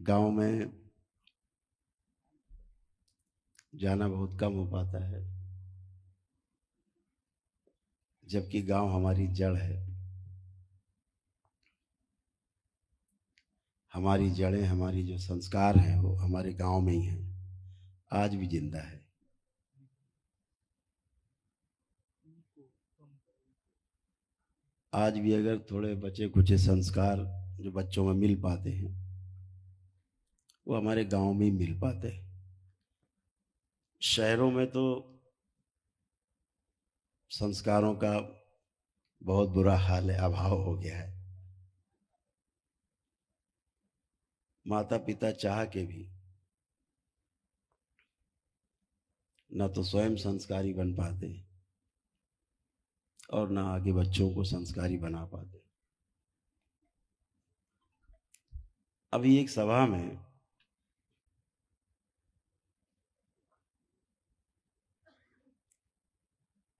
गांव में जाना बहुत कम हो पाता है, जबकि गांव हमारी जड़ है। हमारी जड़ें, हमारी जो संस्कार हैं वो हमारे गांव में ही हैं, आज भी जिंदा है। आज भी अगर थोड़े बचे कुचे संस्कार जो बच्चों में मिल पाते हैं वो हमारे गांव में ही मिल पाते हैं। शहरों में तो संस्कारों का बहुत बुरा हाल है, अभाव हो गया है। माता पिता चाह के भी न तो स्वयं संस्कारी बन पाते और ना आगे बच्चों को संस्कारी बना पाते। अभी एक सभा में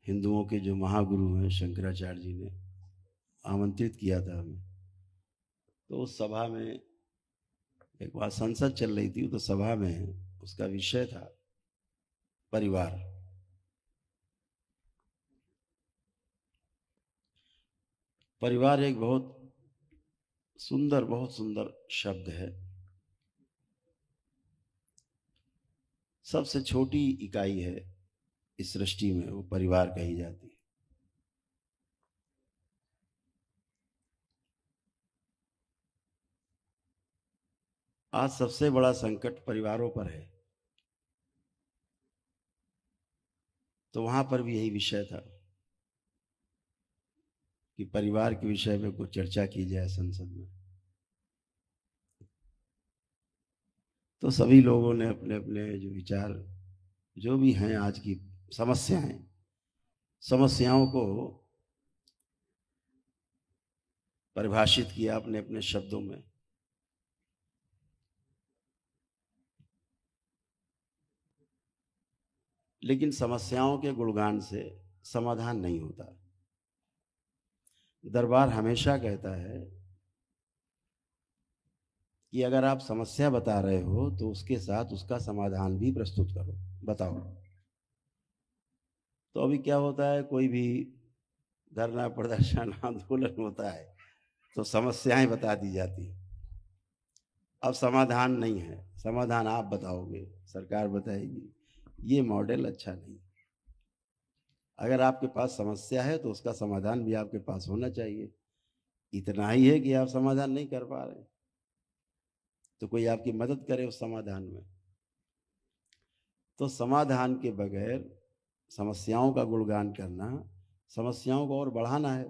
हिंदुओं के जो महागुरु हैं शंकराचार्य जी ने आमंत्रित किया था हमें। तो उस सभा में एक बार संसद चल रही थी, तो सभा में उसका विषय था परिवार। परिवार एक बहुत सुंदर शब्द है। सबसे छोटी इकाई है इस सृष्टि में, वो परिवार कही जाती है। आज सबसे बड़ा संकट परिवारों पर है, तो वहां पर भी यही विषय था कि परिवार के विषय में कुछ चर्चा की जाए संसद में। तो सभी लोगों ने अपने अपने जो विचार जो भी हैं, आज की समस्याओं को परिभाषित किया अपने अपने शब्दों में। लेकिन समस्याओं के गुणगान से समाधान नहीं होता। दरबार हमेशा कहता है कि अगर आप समस्या बता रहे हो तो उसके साथ उसका समाधान भी प्रस्तुत करो, बताओ। तो अभी क्या होता है, कोई भी धरना प्रदर्शन आंदोलन होता है तो समस्याएं बता दी जाती है, अब समाधान नहीं है। समाधान आप बताओगे, सरकार बताएगी। ये मॉडल अच्छा नहीं। अगर आपके पास समस्या है तो उसका समाधान भी आपके पास होना चाहिए। इतना ही है कि आप समाधान नहीं कर पा रहे तो कोई आपकी मदद करे उस समाधान में। तो समाधान के बगैर समस्याओं का गुणगान करना, समस्याओं को और बढ़ाना है।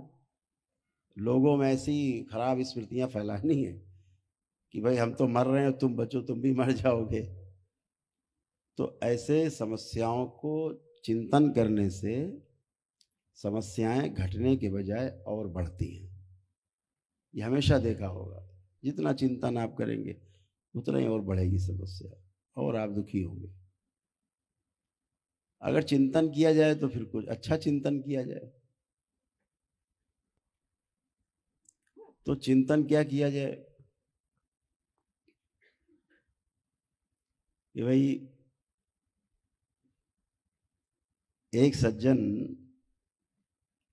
लोगों में ऐसी खराब स्मृतियां फैलानी है कि भाई हम तो मर रहे हैं, तुम बचो, तुम भी मर जाओगे। तो ऐसे समस्याओं को चिंतन करने से समस्याएं घटने के बजाय और बढ़ती हैं। ये हमेशा देखा होगा, जितना चिंतन आप करेंगे उतना ही और बढ़ेगी समस्या और आप दुखी होंगे। अगर चिंतन किया जाए तो फिर कुछ अच्छा चिंतन किया जाए। तो चिंतन क्या किया जाए कि भाई एक सज्जन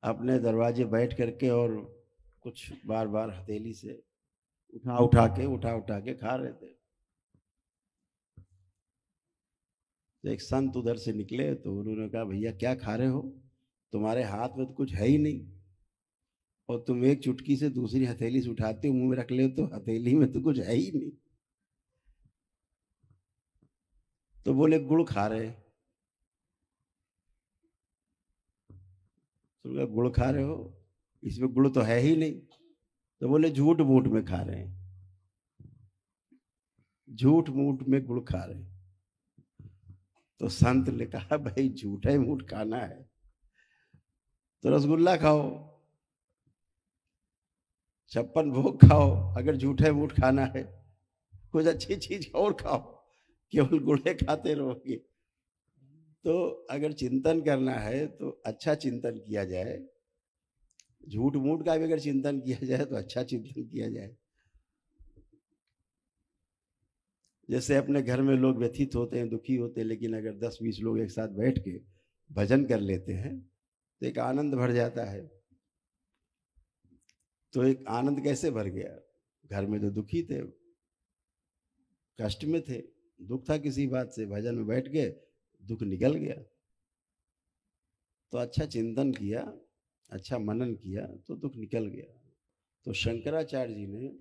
अपने दरवाजे बैठ करके और कुछ बार बार हथेली से उठा उठा के खा रहे थे। तो एक संत उधर से निकले तो उन्होंने कहा, भैया क्या खा रहे हो, तुम्हारे हाथ में तो कुछ है ही नहीं, और तुम एक चुटकी से दूसरी हथेली से उठाते हो मुंह में रख ले तो हथेली में तो कुछ है ही नहीं। तो बोले गुड़ खा रहे। तो गुड़ खा रहे हो, इसमें गुड़ तो है ही नहीं। तो बोले झूठ मूठ में खा रहे हैं, झूठ मूठ में गुड़ खा रहे हैं। तो संत ने कहा, भाई झूठे मूठ खाना है तो रसगुल्ला खाओ, 56 भोग खाओ। अगर झूठे मूठ खाना है कुछ अच्छी चीज और खाओ, केवल गुड़े खाते रहोगे। तो अगर चिंतन करना है तो अच्छा चिंतन किया जाए, झूठ मूठ का भी अगर चिंतन किया जाए तो अच्छा चिंतन किया जाए। जैसे अपने घर में लोग व्यथित होते हैं, दुखी होते हैं, लेकिन अगर 10-20 लोग एक साथ बैठ के भजन कर लेते हैं तो एक आनंद भर जाता है। तो एक आनंद कैसे भर गया? घर में तो दुखी थे, कष्ट में थे, दुख था किसी बात से, भजन में बैठ गए, दुख निकल गया। तो अच्छा चिंतन किया, अच्छा मनन किया तो दुख निकल गया। तो शंकराचार्य जी ने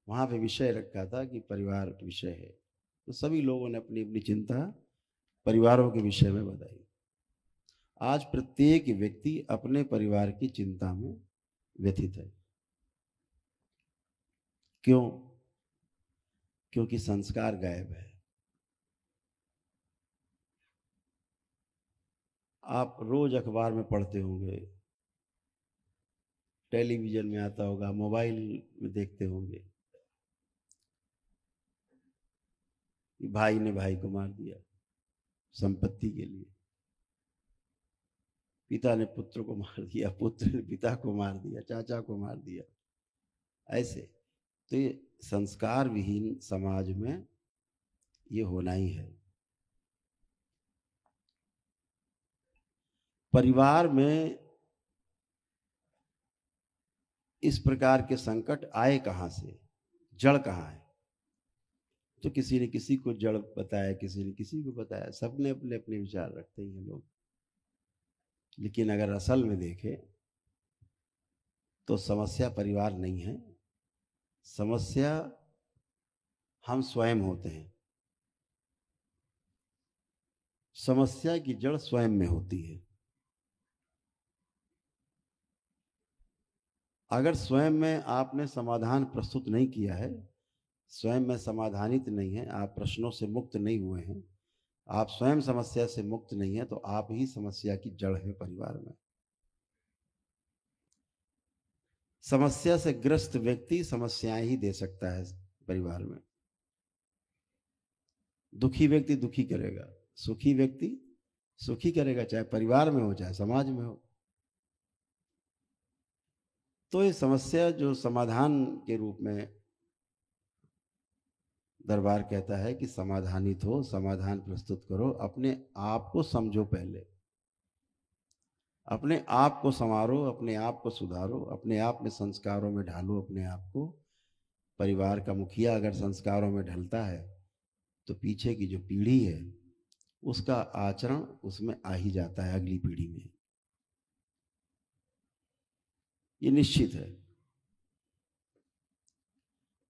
वहाँ पे विषय रखा था कि परिवार विषय है, तो सभी लोगों ने अपनी अपनी चिंता परिवारों के विषय में बताई। आज प्रत्येक व्यक्ति अपने परिवार की चिंता में व्यथित है। क्यों? क्योंकि संस्कार गायब है। आप रोज अखबार में पढ़ते होंगे, टेलीविजन में आता होगा, मोबाइल में देखते होंगे कि भाई ने भाई को मार दिया संपत्ति के लिए, पिता ने पुत्र को मार दिया, पुत्र ने पिता को मार दिया, चाचा को मार दिया। ऐसे तो ये संस्कार विहीन समाज में ये होना ही है। परिवार में इस प्रकार के संकट आए कहाँ से, जड़ कहाँ है? तो किसी ने किसी को जड़ बताया, किसी ने किसी को बताया, सबने अपने अपने विचार रखते ही हैं लोग। लेकिन अगर असल में देखें तो समस्या परिवार नहीं है, समस्या हम स्वयं होते हैं। समस्या की जड़ स्वयं में होती है। अगर स्वयं में आपने समाधान प्रस्तुत नहीं किया है, स्वयं में समाधानित नहीं है, आप प्रश्नों से मुक्त नहीं हुए हैं, आप स्वयं समस्या से मुक्त नहीं है, तो आप ही समस्या की जड़ है परिवार में। समस्या से ग्रस्त व्यक्ति समस्याएं ही दे सकता है परिवार में। दुखी व्यक्ति दुखी करेगा, सुखी व्यक्ति सुखी करेगा, चाहे परिवार में हो चाहे समाज में हो। तो ये समस्या जो समाधान के रूप में दरबार कहता है कि समाधानित हो, समाधान प्रस्तुत करो, अपने आप को समझो, पहले अपने आप को संवारो, अपने आप को सुधारो, अपने आप में संस्कारों में ढालो अपने आप को। परिवार का मुखिया अगर संस्कारों में ढलता है तो पीछे की जो पीढ़ी है उसका आचरण उसमें आ ही जाता है अगली पीढ़ी में, ये निश्चित है।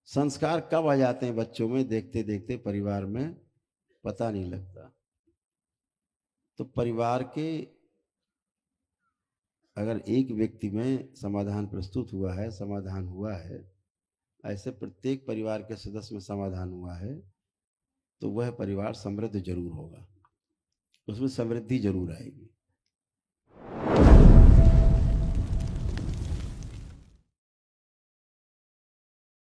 संस्कार कब आ जाते हैं बच्चों में, देखते देखते परिवार में, पता नहीं लगता। तो परिवार के अगर एक व्यक्ति में समाधान प्रस्तुत हुआ है, समाधान हुआ है, ऐसे प्रत्येक परिवार के सदस्य में समाधान हुआ है, तो वह परिवार समृद्ध जरूर होगा, उसमें समृद्धि जरूर आएगी।